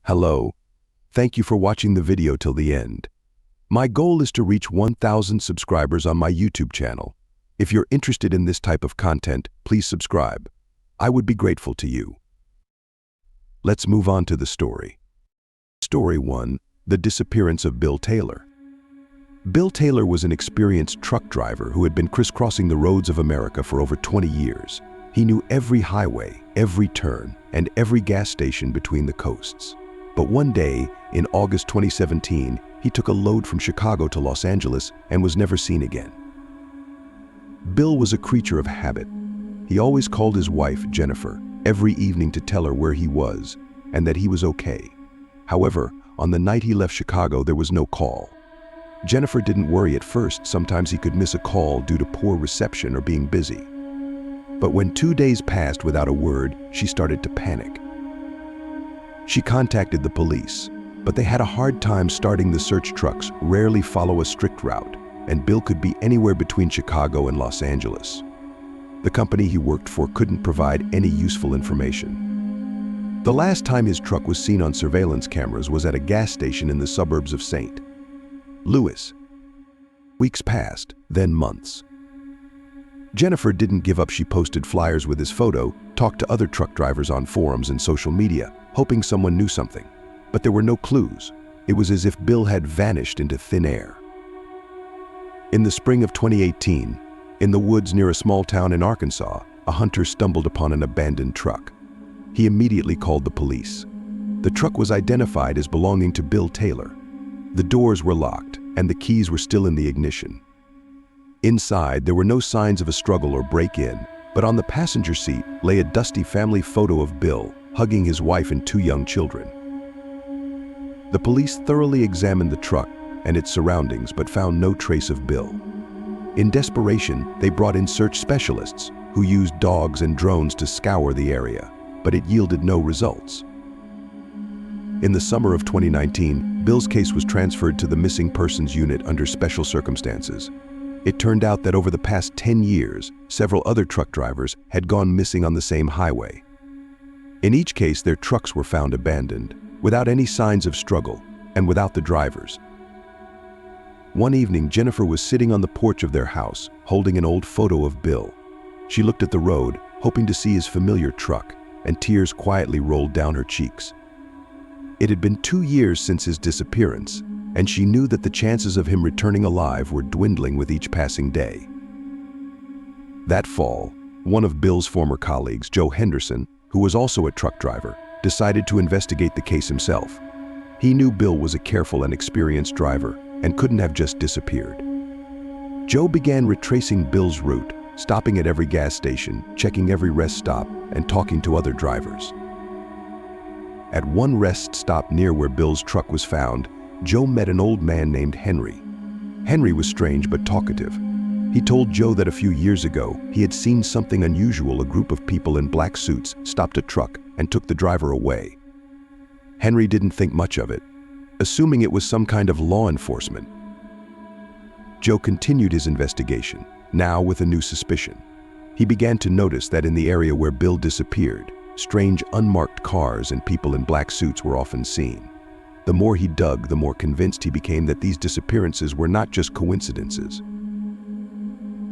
Hello. Thank you for watching the video till the end. My goal is to reach 1,000 subscribers on my YouTube channel. If you're interested in this type of content, please subscribe. I would be grateful to you. Let's move on to the story. Story 1. The disappearance of Bill Taylor. Bill Taylor was an experienced truck driver who had been crisscrossing the roads of America for over 20 years. He knew every highway, every turn, and every gas station between the coasts. But one day, in August 2017, he took a load from Chicago to Los Angeles and was never seen again. Bill was a creature of habit. He always called his wife, Jennifer, every evening to tell her where he was and that he was okay. However, on the night he left Chicago, there was no call. Jennifer didn't worry at first. Sometimes he could miss a call due to poor reception or being busy. But when 2 days passed without a word, she started to panic. She contacted the police, but they had a hard time starting. The search trucks rarely follow a strict route, and Bill could be anywhere between Chicago and Los Angeles. The company he worked for couldn't provide any useful information. The last time his truck was seen on surveillance cameras was at a gas station in the suburbs of St. Louis. Weeks passed, then months. Jennifer didn't give up. She posted flyers with his photo, talked to other truck drivers on forums and social media, hoping someone knew something. But there were no clues. It was as if Bill had vanished into thin air. In the spring of 2018, in the woods near a small town in Arkansas, a hunter stumbled upon an abandoned truck. He immediately called the police. The truck was identified as belonging to Bill Taylor. The doors were locked, and the keys were still in the ignition. Inside, there were no signs of a struggle or break-in, but on the passenger seat lay a dusty family photo of Bill, hugging his wife and 2 young children. The police thoroughly examined the truck and its surroundings but found no trace of Bill. In desperation, they brought in search specialists who used dogs and drones to scour the area, but it yielded no results. In the summer of 2019, Bill's case was transferred to the Missing Persons Unit under special circumstances. It turned out that over the past 10 years, several other truck drivers had gone missing on the same highway. In each case, their trucks were found abandoned, without any signs of struggle, and without the drivers. One evening, Jennifer was sitting on the porch of their house, holding an old photo of Bill. She looked at the road, hoping to see his familiar truck, and tears quietly rolled down her cheeks. It had been 2 years since his disappearance, and she knew that the chances of him returning alive were dwindling with each passing day. That fall, one of Bill's former colleagues, Joe Henderson, who was also a truck driver, decided to investigate the case himself. He knew Bill was a careful and experienced driver and couldn't have just disappeared. Joe began retracing Bill's route, stopping at every gas station, checking every rest stop, and talking to other drivers. At one rest stop near where Bill's truck was found, Joe met an old man named Henry. Henry was strange but talkative. He told Joe that a few years ago, he had seen something unusual. A group of people in black suits stopped a truck and took the driver away. Henry didn't think much of it, assuming it was some kind of law enforcement. Joe continued his investigation, now with a new suspicion. He began to notice that in the area where Bill disappeared, strange unmarked cars and people in black suits were often seen. The more he dug, the more convinced he became that these disappearances were not just coincidences.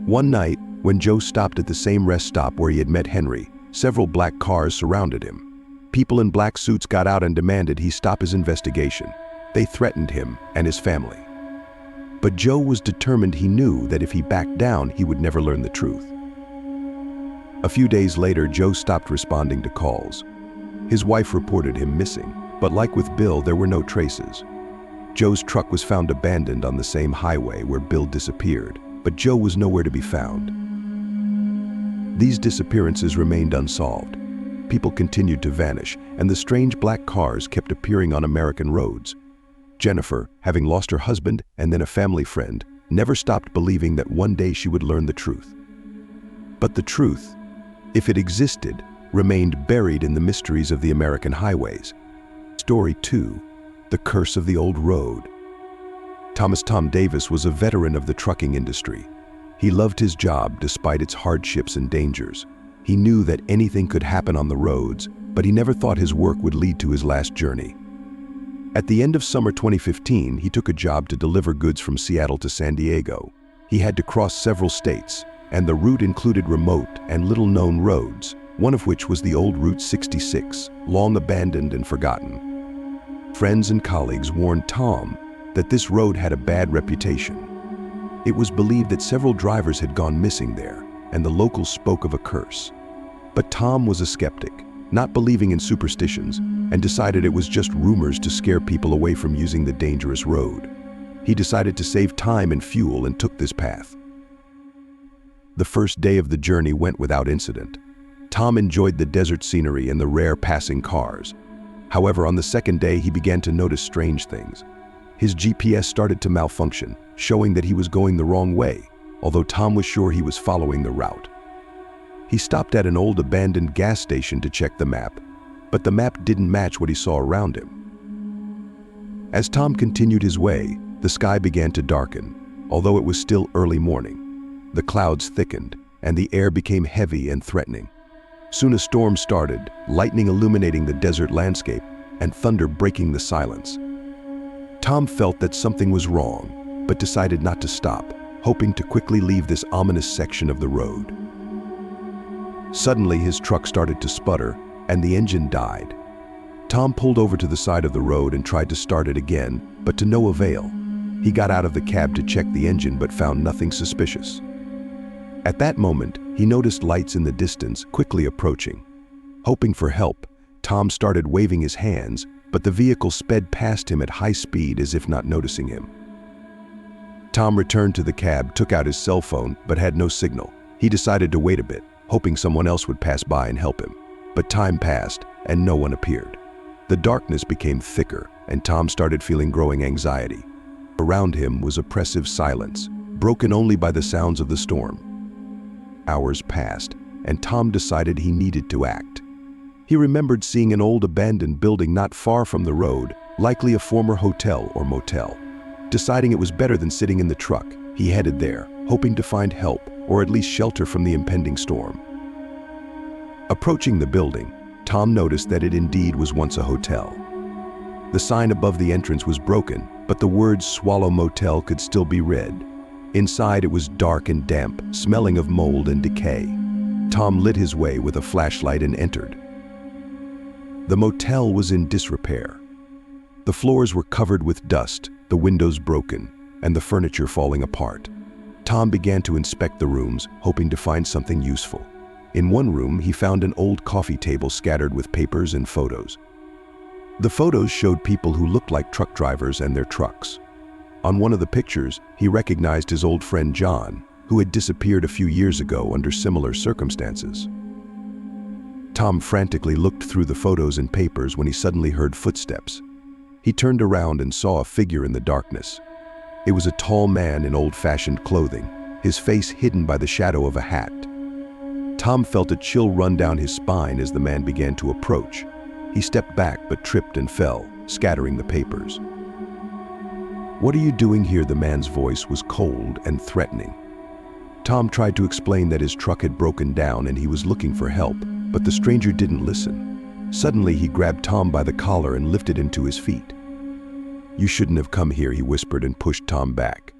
One night, when Joe stopped at the same rest stop where he had met Henry, several black cars surrounded him. People in black suits got out and demanded he stop his investigation. They threatened him and his family. But Joe was determined. He knew that if he backed down, he would never learn the truth. A few days later, Joe stopped responding to calls. His wife reported him missing, but like with Bill, there were no traces. Joe's truck was found abandoned on the same highway where Bill disappeared, but Joe was nowhere to be found. These disappearances remained unsolved. People continued to vanish, and the strange black cars kept appearing on American roads. Jennifer, having lost her husband and then a family friend, never stopped believing that one day she would learn the truth. But the truth, if it existed, remained buried in the mysteries of the American highways. Story 2. The Curse of the Old Road. Tom Davis was a veteran of the trucking industry. He loved his job despite its hardships and dangers. He knew that anything could happen on the roads, but he never thought his work would lead to his last journey. At the end of summer 2015, he took a job to deliver goods from Seattle to San Diego. He had to cross several states, and the route included remote and little-known roads, one of which was the old Route 66, long abandoned and forgotten. Friends and colleagues warned Tom that this road had a bad reputation. It was believed that several drivers had gone missing there, and the locals spoke of a curse. But Tom was a skeptic, not believing in superstitions, and decided it was just rumors to scare people away from using the dangerous road. He decided to save time and fuel and took this path. The first day of the journey went without incident. Tom enjoyed the desert scenery and the rare passing cars. However, on the second day, he began to notice strange things. His GPS started to malfunction, showing that he was going the wrong way, although Tom was sure he was following the route. He stopped at an old abandoned gas station to check the map, but the map didn't match what he saw around him. As Tom continued his way, the sky began to darken, although it was still early morning. The clouds thickened, and the air became heavy and threatening. Soon a storm started, lightning illuminating the desert landscape and thunder breaking the silence. Tom felt that something was wrong, but decided not to stop, hoping to quickly leave this ominous section of the road. Suddenly, his truck started to sputter, and the engine died. Tom pulled over to the side of the road and tried to start it again, but to no avail. He got out of the cab to check the engine but found nothing suspicious. At that moment, he noticed lights in the distance quickly approaching. Hoping for help, Tom started waving his hands, but the vehicle sped past him at high speed as if not noticing him. Tom returned to the cab, took out his cell phone, but had no signal. He decided to wait a bit, hoping someone else would pass by and help him. But time passed, and no one appeared. The darkness became thicker, and Tom started feeling growing anxiety. Around him was oppressive silence, broken only by the sounds of the storm. Hours passed, and Tom decided he needed to act. He remembered seeing an old abandoned building not far from the road, likely a former hotel or motel. Deciding it was better than sitting in the truck, he headed there, hoping to find help or at least shelter from the impending storm. Approaching the building, Tom noticed that it indeed was once a hotel. The sign above the entrance was broken, but the words "Swallow Motel" could still be read. Inside, it was dark and damp, smelling of mold and decay. Tom lit his way with a flashlight and entered. The motel was in disrepair. The floors were covered with dust, the windows broken, and the furniture falling apart. Tom began to inspect the rooms, hoping to find something useful. In one room, he found an old coffee table scattered with papers and photos. The photos showed people who looked like truck drivers and their trucks. On one of the pictures, he recognized his old friend John, who had disappeared a few years ago under similar circumstances. Tom frantically looked through the photos and papers when he suddenly heard footsteps. He turned around and saw a figure in the darkness. It was a tall man in old-fashioned clothing, his face hidden by the shadow of a hat. Tom felt a chill run down his spine as the man began to approach. He stepped back but tripped and fell, scattering the papers. "What are you doing here?" The man's voice was cold and threatening. Tom tried to explain that his truck had broken down and he was looking for help, but the stranger didn't listen. Suddenly, he grabbed Tom by the collar and lifted him to his feet. "You shouldn't have come here," he whispered and pushed Tom back.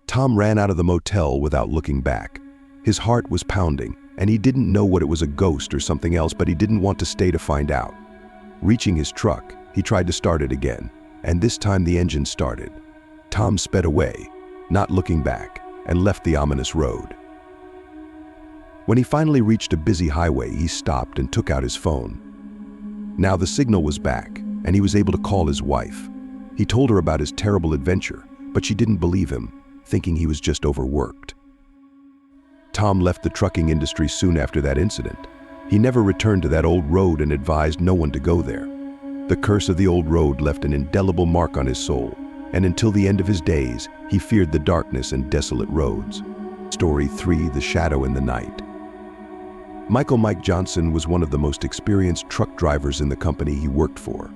Tom ran out of the motel without looking back. His heart was pounding, and he didn't know what it was, a ghost or something else, but he didn't want to stay to find out. Reaching his truck, he tried to start it again, and this time the engine started. Tom sped away, not looking back, and left the ominous road. When he finally reached a busy highway, he stopped and took out his phone. Now the signal was back, and he was able to call his wife. He told her about his terrible adventure, but she didn't believe him, thinking he was just overworked. Tom left the trucking industry soon after that incident. He never returned to that old road and advised no one to go there. The curse of the old road left an indelible mark on his soul, and until the end of his days, he feared the darkness and desolate roads. Story 3: The Shadow in the Night. Mike Johnson was one of the most experienced truck drivers in the company he worked for.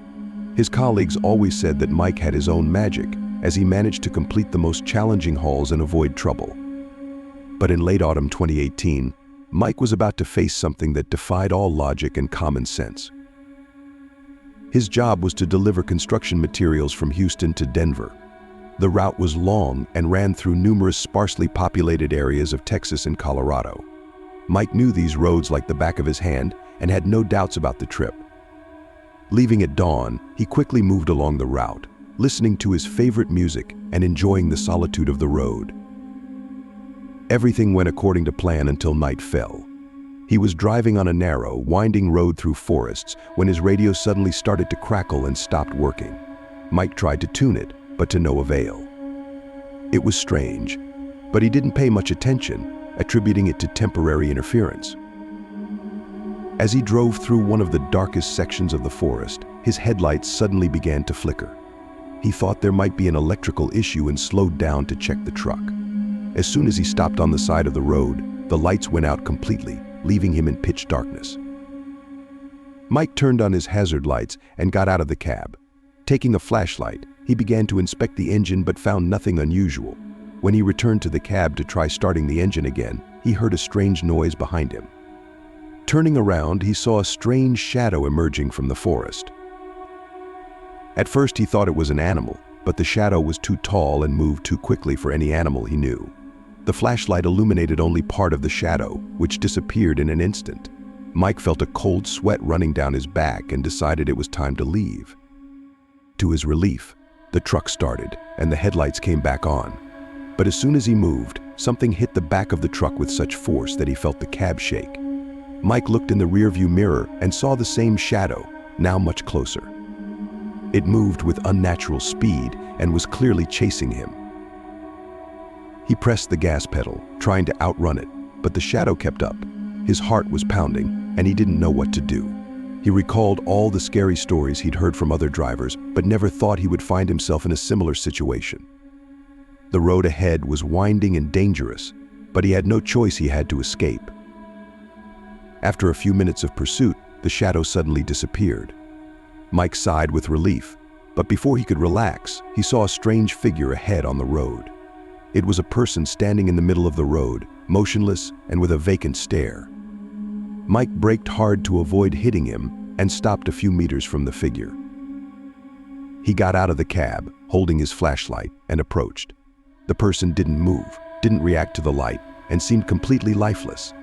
His colleagues always said that Mike had his own magic, as he managed to complete the most challenging hauls and avoid trouble. But in late autumn 2018, Mike was about to face something that defied all logic and common sense. His job was to deliver construction materials from Houston to Denver. The route was long and ran through numerous sparsely populated areas of Texas and Colorado. Mike knew these roads like the back of his hand and had no doubts about the trip. Leaving at dawn, he quickly moved along the route, listening to his favorite music and enjoying the solitude of the road. Everything went according to plan until night fell. He was driving on a narrow, winding road through forests when his radio suddenly started to crackle and stopped working. Mike tried to tune it, but to no avail. It was strange, but he didn't pay much attention, attributing it to temporary interference. As he drove through one of the darkest sections of the forest, his headlights suddenly began to flicker. He thought there might be an electrical issue and slowed down to check the truck. As soon as he stopped on the side of the road, the lights went out completely, leaving him in pitch darkness. Mike turned on his hazard lights and got out of the cab. Taking a flashlight, he began to inspect the engine but found nothing unusual. When he returned to the cab to try starting the engine again, he heard a strange noise behind him. Turning around, he saw a strange shadow emerging from the forest. At first he thought it was an animal, but the shadow was too tall and moved too quickly for any animal he knew. The flashlight illuminated only part of the shadow, which disappeared in an instant. Mike felt a cold sweat running down his back and decided it was time to leave. To his relief, the truck started and the headlights came back on. But as soon as he moved, something hit the back of the truck with such force that he felt the cab shake. Mike looked in the rearview mirror and saw the same shadow, now much closer. It moved with unnatural speed and was clearly chasing him. He pressed the gas pedal, trying to outrun it, but the shadow kept up. His heart was pounding, and he didn't know what to do. He recalled all the scary stories he'd heard from other drivers, but never thought he would find himself in a similar situation. The road ahead was winding and dangerous, but he had no choice. He had to escape. After a few minutes of pursuit, the shadow suddenly disappeared. Mike sighed with relief, but before he could relax, he saw a strange figure ahead on the road. It was a person standing in the middle of the road, motionless and with a vacant stare. Mike braked hard to avoid hitting him and stopped a few meters from the figure. He got out of the cab, holding his flashlight, and approached. The person didn't move, didn't react to the light, and seemed completely lifeless.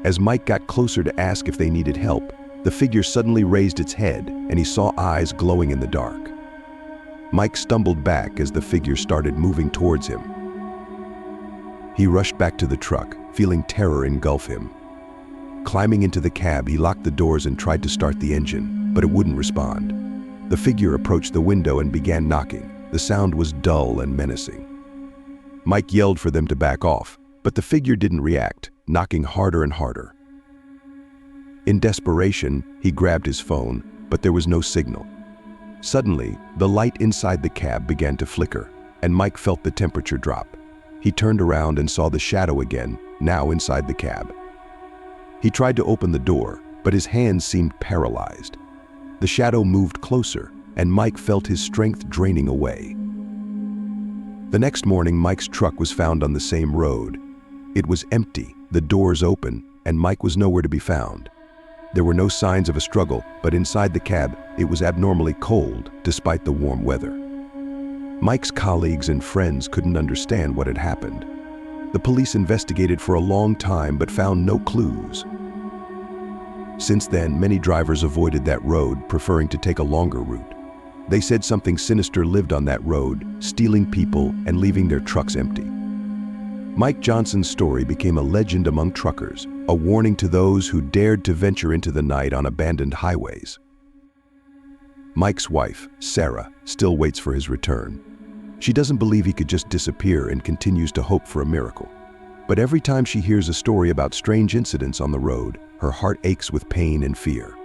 As Mike got closer to ask if they needed help, the figure suddenly raised its head and he saw eyes glowing in the dark. Mike stumbled back as the figure started moving towards him. He rushed back to the truck, feeling terror engulf him. Climbing into the cab, he locked the doors and tried to start the engine, but it wouldn't respond. The figure approached the window and began knocking. The sound was dull and menacing. Mike yelled for them to back off, but the figure didn't react, knocking harder and harder. In desperation, he grabbed his phone, but there was no signal. Suddenly, the light inside the cab began to flicker, and Mike felt the temperature drop. He turned around and saw the shadow again, now inside the cab. He tried to open the door, but his hands seemed paralyzed. The shadow moved closer, and Mike felt his strength draining away. The next morning, Mike's truck was found on the same road. It was empty, the doors open, and Mike was nowhere to be found. There were no signs of a struggle, but inside the cab, it was abnormally cold, despite the warm weather. Mike's colleagues and friends couldn't understand what had happened. The police investigated for a long time but found no clues. Since then, many drivers avoided that road, preferring to take a longer route. They said something sinister lived on that road, stealing people and leaving their trucks empty. Mike Johnson's story became a legend among truckers, a warning to those who dared to venture into the night on abandoned highways. Mike's wife, Sarah, still waits for his return. She doesn't believe he could just disappear and continues to hope for a miracle. But every time she hears a story about strange incidents on the road, her heart aches with pain and fear.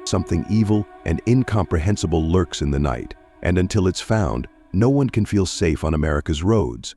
Something evil and incomprehensible lurks in the night, and until it's found, no one can feel safe on America's roads.